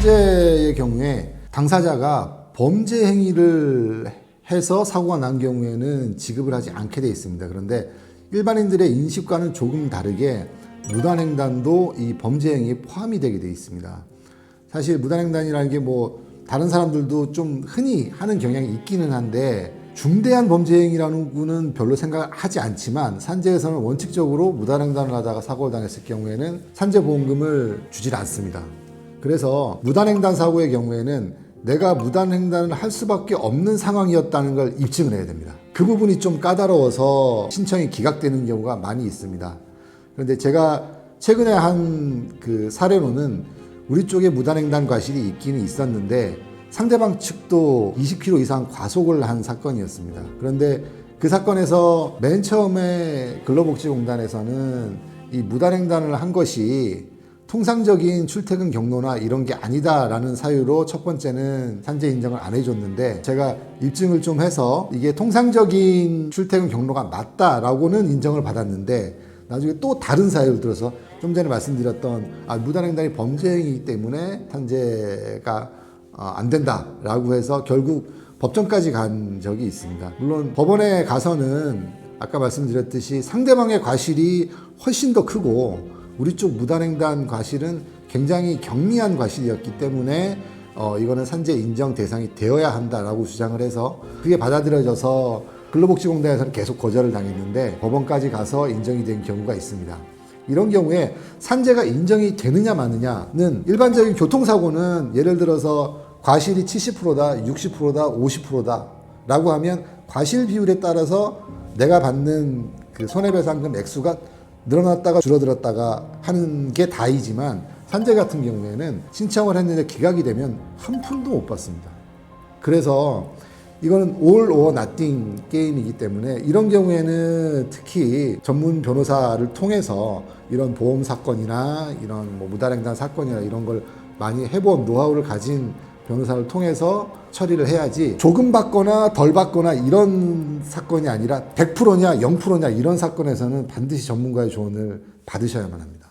산재의 경우에 당사자가 범죄 행위를 해서 사고가 난 경우에는 지급을 하지 않게 되어 있습니다. 그런데 일반인들의 인식과는 조금 다르게 무단횡단도 이 범죄 행위에 포함이 되게 되어 있습니다. 사실 무단횡단이라는 게 다른 사람들도 좀 흔히 하는 경향이 있기는 한데 중대한 범죄 행위라는 거는 별로 생각하지 않지만 산재에서는 원칙적으로 무단횡단을 하다가 사고를 당했을 경우에는 산재보험금을 주질 않습니다. 그래서 무단횡단 사고의 경우에는 내가 무단횡단을 할 수밖에 없는 상황이었다는 걸 입증을 해야 됩니다. 그 부분이 좀 까다로워서 신청이 기각되는 경우가 많이 있습니다. 그런데 제가 최근에 한 그 사례로는 우리 쪽에 무단횡단 과실이 있기는 있었는데 상대방 측도 20km 이상 과속을 한 사건이었습니다. 그런데 그 사건에서 맨 처음에 근로복지공단에서는 이 무단횡단을 한 것이 통상적인 출퇴근 경로나 이런 게 아니다라는 사유로 첫 번째는 산재 인정을 안 해줬는데 제가 입증을 좀 해서 이게 통상적인 출퇴근 경로가 맞다라고는 인정을 받았는데 나중에 또 다른 사유를 들어서 좀 전에 말씀드렸던 무단횡단이 범죄 행위이기 때문에 산재가 안 된다라고 해서 결국 법정까지 간 적이 있습니다. 물론 법원에 가서는 아까 말씀드렸듯이 상대방의 과실이 훨씬 더 크고 우리 쪽 무단횡단 과실은 굉장히 경미한 과실이었기 때문에 이거는 산재 인정 대상이 되어야 한다라고 주장을 해서 그게 받아들여져서 근로복지공단에서는 계속 거절을 당했는데 법원까지 가서 인정이 된 경우가 있습니다. 이런 경우에 산재가 인정이 되느냐 마느냐는 일반적인 교통사고는 예를 들어서 과실이 70%다, 60%다, 50%다 라고 하면 과실 비율에 따라서 내가 받는 그 손해배상금 액수가 늘어났다가 줄어들었다가 하는 게 다이지만 산재 같은 경우에는 신청을 했는데 기각이 되면 한 푼도 못 받습니다. 그래서 이거는 all or nothing 게임이기 때문에 이런 경우에는 특히 전문 변호사를 통해서 이런 보험 사건이나 이런 무단횡단 사건이나 이런 걸 많이 해본 노하우를 가진 변호사를 통해서 처리를 해야지 조금 받거나 덜 받거나 이런 사건이 아니라 100%냐 0%냐 이런 사건에서는 반드시 전문가의 조언을 받으셔야만 합니다.